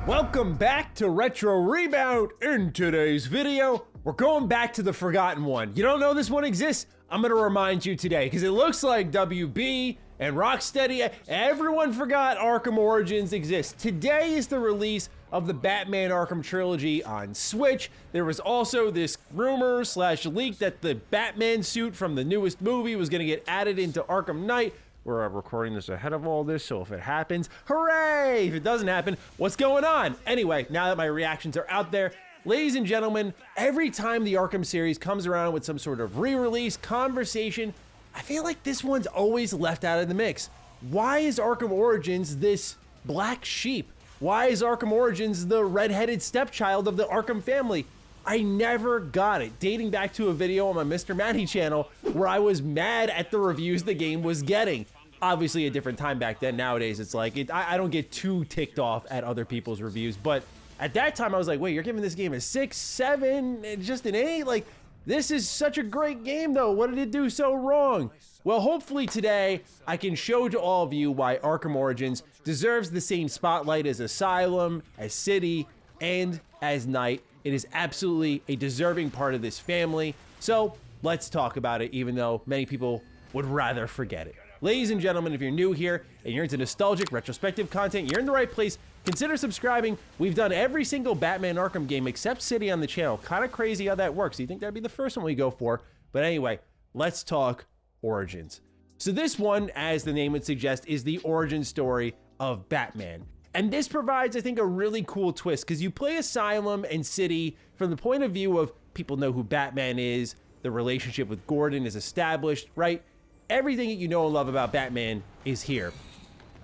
Welcome back to Retro Rebound. In today's video, we're going back to the forgotten one. You don't know this one exists? I'm gonna remind you today, because it looks like WB and Rocksteady, everyone forgot Arkham Origins exists. Today is the release of the Batman Arkham Trilogy on Switch. There was also this rumor / leak that the Batman suit from the newest movie was gonna get added into Arkham Knight. We're recording this ahead of all this, so if it happens, hooray! If it doesn't happen, what's going on? Anyway, now that my reactions are out there, ladies and gentlemen, every time the Arkham series comes around with some sort of re-release conversation, I feel like this one's always left out of the mix. Why is Arkham Origins this black sheep? Why is Arkham Origins the red-headed stepchild of the Arkham family? I never got it, dating back to a video on my Mr. Matty channel where I was mad at the reviews the game was getting. Obviously a different time back then. Nowadays it's like, I don't get too ticked off at other people's reviews, but at that time I was like, wait, you're giving this game a 6, 7, and just an 8? Like, this is such a great game though. What did it do so wrong? Well, hopefully today I can show to all of you why Arkham Origins deserves the same spotlight as Asylum, as City, and as Knight. It is absolutely a deserving part of this family. So let's talk about it, even though many people would rather forget it. Ladies and gentlemen, if you're new here and you're into nostalgic, retrospective content, you're in the right place. Consider subscribing. We've done every single Batman Arkham game except City on the channel. Kind of crazy how that works. You think that'd be the first one we go for? But anyway, let's talk Origins. So this one, as the name would suggest, is the origin story of Batman. And this provides, I think, a really cool twist, because you play Asylum and City from the point of view of people know who Batman is, the relationship with Gordon is established, right? Everything that you know and love about Batman is here.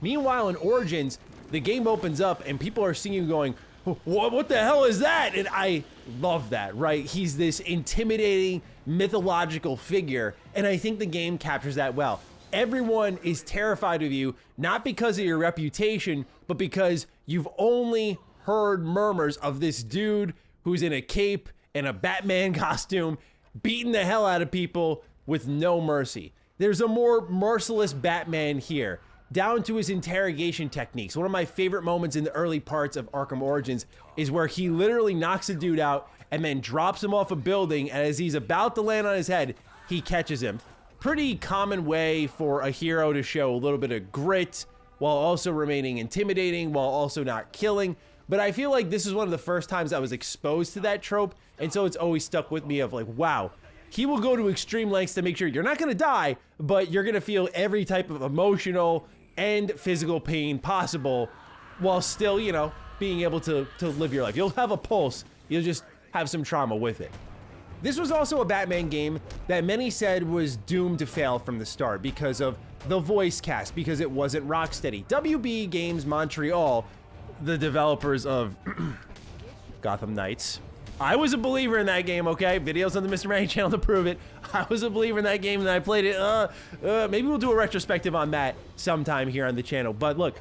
Meanwhile, in Origins, the game opens up and people are seeing you going, what the hell is that? And I love that, right? He's this intimidating, mythological figure, and I think the game captures that well. Everyone is terrified of you, not because of your reputation, but because you've only heard murmurs of this dude who's in a cape and a Batman costume, beating the hell out of people with no mercy. There's a more merciless Batman here, down to his interrogation techniques. One of my favorite moments in the early parts of Arkham Origins is where he literally knocks a dude out and then drops him off a building, and as he's about to land on his head, he catches him. Pretty common way for a hero to show a little bit of grit while also remaining intimidating, while also not killing. But I feel like this is one of the first times I was exposed to that trope, and so it's always stuck with me of like, wow, he will go to extreme lengths to make sure you're not gonna die, but you're gonna feel every type of emotional and physical pain possible while still, you know, being able to live your life. You'll have a pulse, you'll just have some trauma with it. This was also a Batman game that many said was doomed to fail from the start because of the voice cast, because it wasn't Rocksteady. WB Games Montreal, the developers of Gotham Knights. I was a believer in that game, okay? Videos on the Mr. Matty channel to prove it. I was a believer in that game and I played it. Maybe we'll do a retrospective on that sometime here on the channel. But look,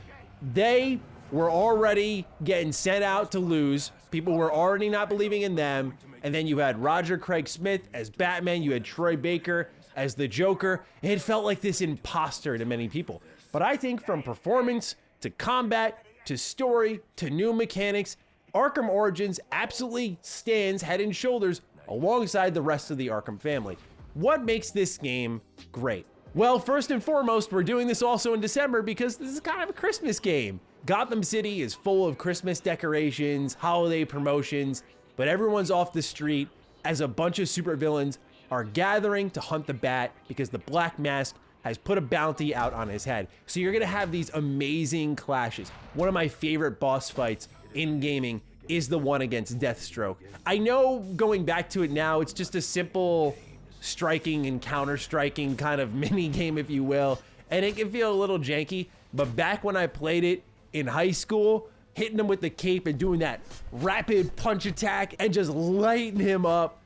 they were already getting sent out to lose. People were already not believing in them. And then you had Roger Craig Smith as Batman. You had Troy Baker as the Joker. It felt like this imposter to many people. But I think from performance to combat to story to new mechanics, Arkham Origins absolutely stands head and shoulders alongside the rest of the Arkham family. What makes this game great? Well, first and foremost, we're doing this also in December because this is kind of a Christmas game. Gotham City is full of Christmas decorations, holiday promotions, but everyone's off the street as a bunch of supervillains are gathering to hunt the Bat because the Black Mask has put a bounty out on his head. So you're gonna have these amazing clashes. One of my favorite boss fights in gaming is the one against Deathstroke. I know going back to it now, it's just a simple striking and counter-striking kind of mini game, if you will, and it can feel a little janky, but back when I played it in high school, hitting him with the cape and doing that rapid punch attack and just lighting him up,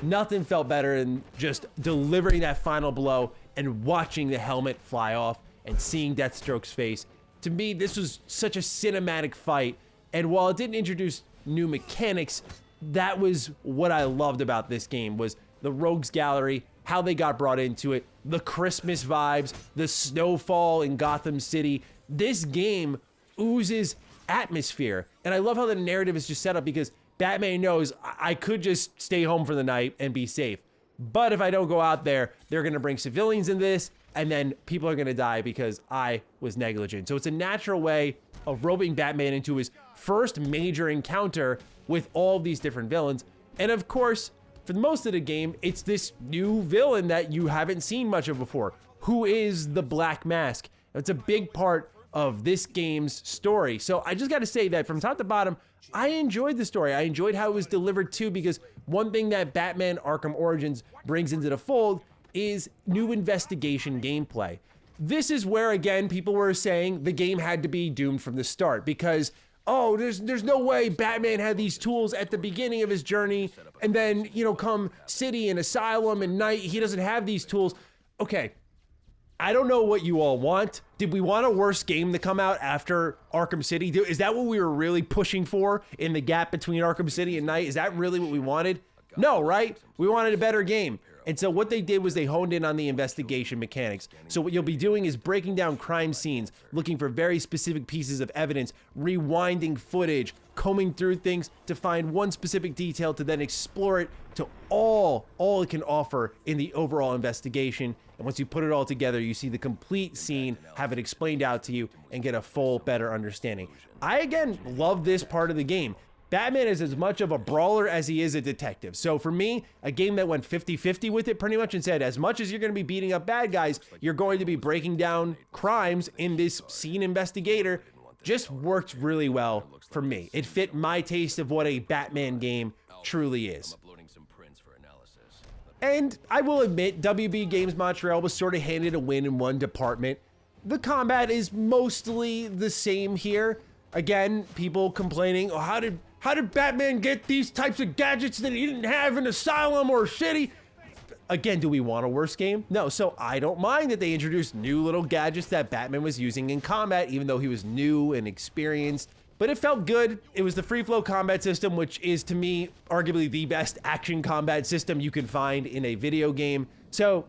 nothing felt better than just delivering that final blow and watching the helmet fly off and seeing Deathstroke's face. To me, this was such a cinematic fight, and while it didn't introduce new mechanics, that was what I loved about this game, was the Rogues Gallery, how they got brought into it, the Christmas vibes, the snowfall in Gotham City. This game oozes atmosphere. And I love how the narrative is just set up because Batman knows I could just stay home for the night and be safe. But if I don't go out there, they're gonna bring civilians in this, and then people are gonna die because I was negligent. So it's a natural way of roping Batman into his first major encounter with all these different villains. And of course, for most of the game, it's this new villain that you haven't seen much of before, who is the Black Mask. It's a big part of this game's story. So I just gotta say that from top to bottom, I enjoyed the story. I enjoyed how it was delivered too, because one thing that Batman Arkham Origins brings into the fold is new investigation gameplay. This is where, again, people were saying the game had to be doomed from the start because, oh, there's no way Batman had these tools at the beginning of his journey, and then, you know, come City and Asylum and Night, he doesn't have these tools. Okay, I don't know what you all want. Did we want a worse game to come out after Arkham City? Is that what we were really pushing for in the gap between Arkham City and Night? Is that really what we wanted? No, right? We wanted a better game. And so what they did was they honed in on the investigation mechanics. So what you'll be doing is breaking down crime scenes, looking for very specific pieces of evidence, rewinding footage, combing through things to find one specific detail to then explore it to all it can offer in the overall investigation. And once you put it all together, you see the complete scene, have it explained out to you, and get a full, better understanding. I, again, love this part of the game. Batman is as much of a brawler as he is a detective. So for me, a game that went 50-50 with it pretty much and said, as much as you're going to be beating up bad guys, you're going to be breaking down crimes in this scene investigator, just worked really well for me. It fit my taste of what a Batman game truly is. And I will admit, WB Games Montreal was sort of handed a win in one department. The combat is mostly the same here. Again, people complaining, oh, how did Batman get these types of gadgets that he didn't have in Asylum or City? Again, do we want a worse game? No, so I don't mind that they introduced new little gadgets that Batman was using in combat, even though he was new and experienced. But it felt good. It was the free flow combat system, which is, to me, arguably the best action combat system you can find in a video game. So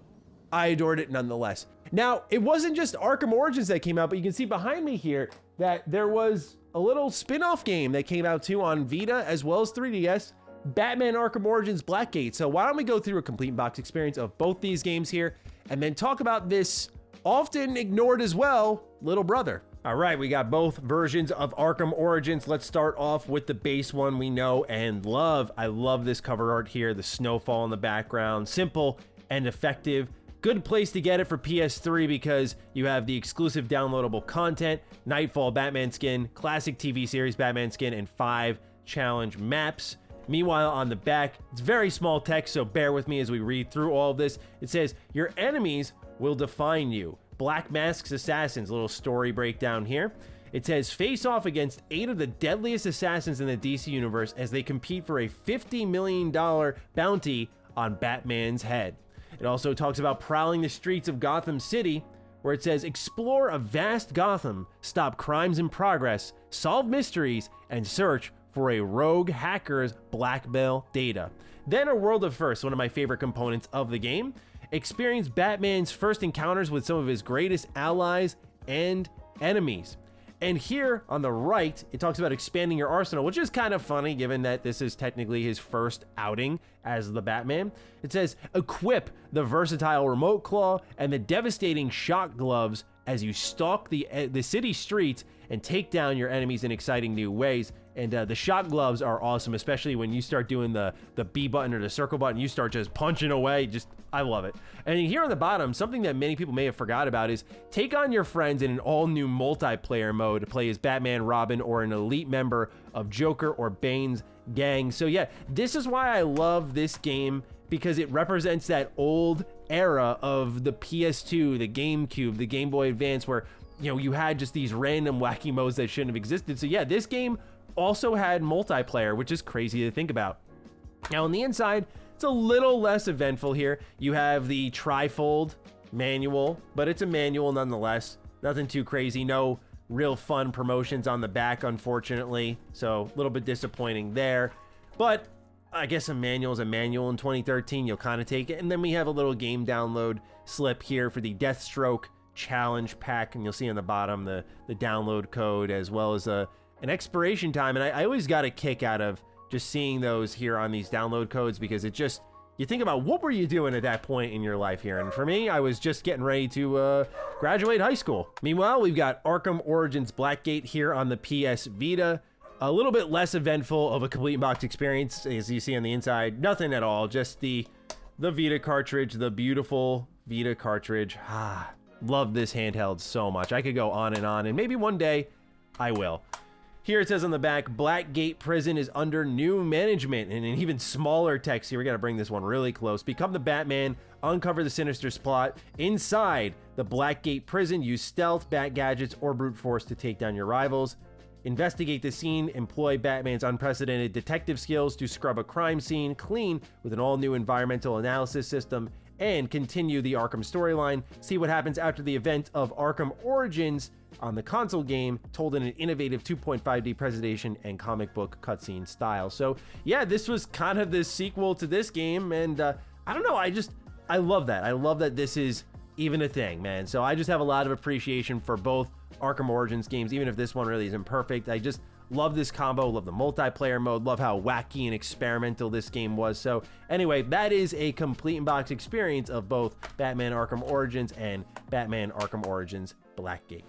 I adored it nonetheless. Now, it wasn't just Arkham Origins that came out, but you can see behind me here that there was a little spin-off game that came out too on Vita as well as 3DS, Batman Arkham Origins Blackgate. So why don't we go through a complete box experience of both these games here and then talk about this often ignored as well, little brother. All right, we got both versions of Arkham Origins. Let's start off with the base one we know and love. I love this cover art here, the snowfall in the background, simple and effective. Good place to get it for PS3 because you have the exclusive downloadable content, Nightfall Batman skin, classic TV series Batman skin, and 5 challenge maps. Meanwhile, on the back, it's very small text, so bear with me as we read through all of this. It says, your enemies will define you. Black Mask's assassins, little story breakdown here. It says, face off against 8 of the deadliest assassins in the DC universe as they compete for a $50 million bounty on Batman's head. It also talks about prowling the streets of Gotham City, where it says, explore a vast Gotham, stop crimes in progress, solve mysteries, and search for a rogue hacker's blackmail data. Then a world of firsts, one of my favorite components of the game. Experience Batman's first encounters with some of his greatest allies and enemies. And here on the right, it talks about expanding your arsenal, which is kind of funny given that this is technically his first outing as the Batman. It says, equip the versatile remote claw and the devastating shock gloves as you stalk the city streets and take down your enemies in exciting new ways. And the shock gloves are awesome, especially when you start doing the B button or the circle button, you start just punching away. I love it. And here on the bottom, something that many people may have forgot about is take on your friends in an all-new multiplayer mode to play as Batman, Robin, or an elite member of Joker or Bane's gang. So yeah, this is why I love this game, because it represents that old era of the PS2, the GameCube, the Game Boy Advance, where, you know, you had just these random wacky modes that shouldn't have existed. So yeah, this game also had multiplayer, which is crazy to think about. Now on the inside, it's a little less eventful here. You have the trifold manual, but it's a manual nonetheless. Nothing too crazy. No real fun promotions on the back, unfortunately. So a little bit disappointing there. But I guess a manual is a manual in 2013. You'll kind of take it. And then we have a little game download slip here for the Deathstroke challenge pack. And you'll see on the bottom the download code as well as an an expiration time, and I always got a kick out of just seeing those here on these download codes, because it just, you think about what were you doing at that point in your life here, and for me, I was just getting ready to graduate high school. Meanwhile, we've got Arkham Origins Blackgate here on the PS Vita. A little bit less eventful of a complete box experience, as you see on the inside. Nothing at all, just the Vita cartridge, the beautiful Vita cartridge. Love this handheld so much. I could go on, and maybe one day I will. Here it says on the back, Blackgate Prison is under new management, and in even smaller text here, we gotta bring this one really close. Become the Batman, uncover the sinister plot inside the Blackgate Prison, use stealth, bat gadgets, or brute force to take down your rivals. Investigate the scene, employ Batman's unprecedented detective skills to scrub a crime scene clean with an all-new environmental analysis system, and continue the Arkham storyline. See what happens after the event of Arkham Origins on the console game, told in an innovative 2.5D presentation and comic book cutscene style. So yeah, this was kind of the sequel to this game, and I don't know, I love that. I love that this is even a thing, man. So I just have a lot of appreciation for both Arkham Origins games, even if this one really isn't perfect. I just love this combo, love the multiplayer mode, love how wacky and experimental this game was. So anyway, that is a complete in-box experience of both Batman Arkham Origins and Batman Arkham Origins Blackgate.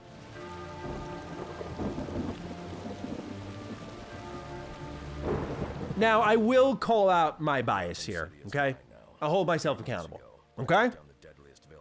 Now, I will call out my bias here, okay? I'll hold myself accountable, okay?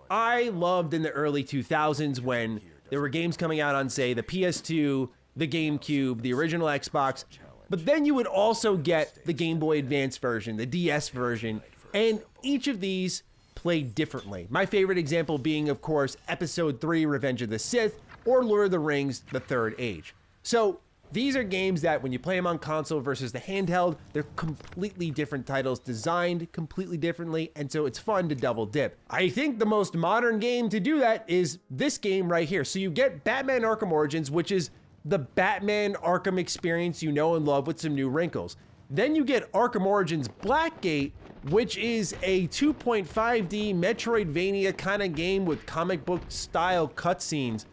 I loved in the early 2000s when there were games coming out on, say, the PS2, the GameCube, the original Xbox, but then you would also get the Game Boy Advance version, the DS version, and each of these played differently. My favorite example being, of course, Episode 3, Revenge of the Sith, or Lord of the Rings, The Third Age. So these are games that when you play them on console versus the handheld, they're completely different titles, designed completely differently, and so it's fun to double dip. I think the most modern game to do that is this game right here. So you get Batman Arkham Origins, which is the Batman Arkham experience you know and love with some new wrinkles. Then you get Arkham Origins Blackgate, which is a 2.5D Metroidvania kind of game with comic book style cutscenes.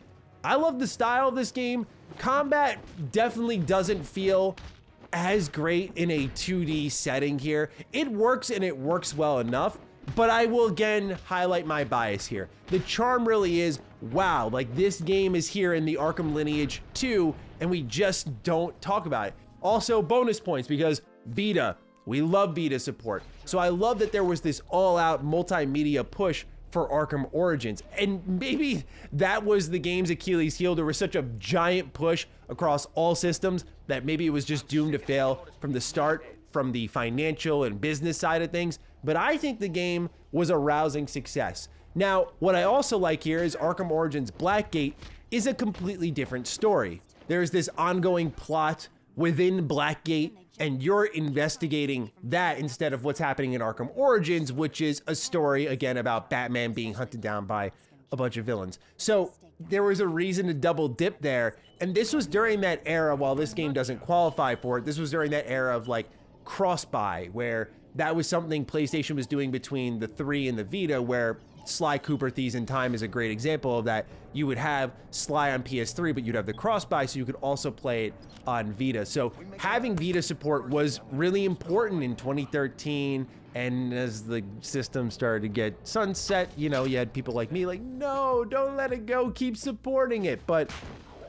I love the style of this game. Combat definitely doesn't feel as great in a 2D setting here. It works, and it works well enough, but I will again highlight my bias here. The charm really is, wow, like this game is here in the Arkham lineage too, and we just don't talk about it. Also, bonus points because Vita, we love Vita support. So I love that there was this all-out multimedia push for Arkham Origins, and maybe that was the game's Achilles heel. There was such a giant push across all systems that maybe it was just doomed to fail from the start, from the financial and business side of things, but I think the game was a rousing success. Now, what I also like here is Arkham Origins Blackgate is a completely different story. There's this ongoing plot within Blackgate, and you're investigating that instead of what's happening in Arkham Origins, which is a story, again, about Batman being hunted down by a bunch of villains. So there was a reason to double dip there, and this was during that era, while this game doesn't qualify for it, this was during that era of like cross-buy, where that was something PlayStation was doing between the 3 and the Vita, where Sly Cooper Thieves in Time is a great example of that. You would have Sly on PS3, but you'd have the cross-buy, so you could also play it on Vita. So having Vita support was really important in 2013, and as the system started to get sunset, you know, you had people like me like, no, don't let it go, keep supporting it. But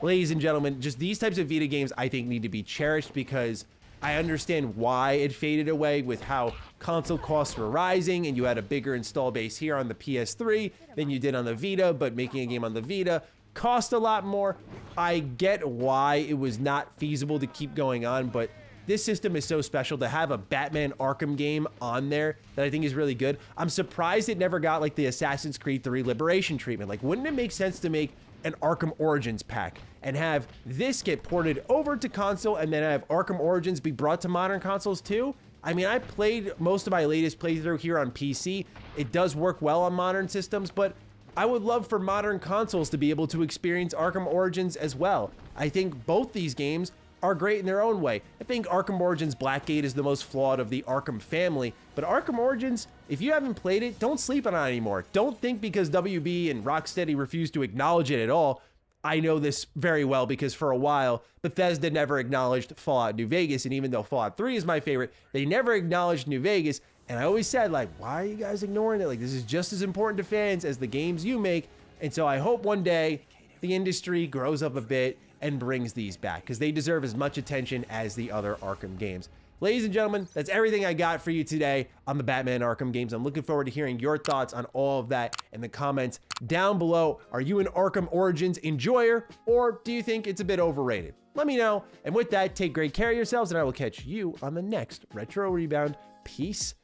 ladies and gentlemen, just these types of Vita games I think need to be cherished, because I understand why it faded away with how console costs were rising, and you had a bigger install base here on the PS3 than you did on the Vita, but making a game on the Vita cost a lot more. I get why it was not feasible to keep going on, but this system is so special to have a Batman Arkham game on there that I think is really good. I'm surprised it never got like the Assassin's Creed 3 Liberation treatment. Like, wouldn't it make sense to make an Arkham Origins pack and have this get ported over to console and then have Arkham Origins be brought to modern consoles too? I mean, I played most of my latest playthrough here on PC. It does work well on modern systems, but I would love for modern consoles to be able to experience Arkham Origins as well. I think both these games are great in their own way. I think Arkham Origins Blackgate is the most flawed of the Arkham family, but Arkham Origins, if you haven't played it, don't sleep on it anymore. Don't think because WB and Rocksteady refuse to acknowledge it at all, I know this very well because for a while, Bethesda never acknowledged Fallout New Vegas. And even though Fallout 3 is my favorite, they never acknowledged New Vegas. And I always said, like, why are you guys ignoring it? Like, this is just as important to fans as the games you make. And so I hope one day the industry grows up a bit and brings these back because they deserve as much attention as the other Arkham games. Ladies and gentlemen, that's everything I got for you today on the Batman Arkham games. I'm looking forward to hearing your thoughts on all of that in the comments down below. Are you an Arkham Origins enjoyer, or do you think it's a bit overrated? Let me know. And with that, take great care of yourselves, and I will catch you on the next Retro Rebound. Peace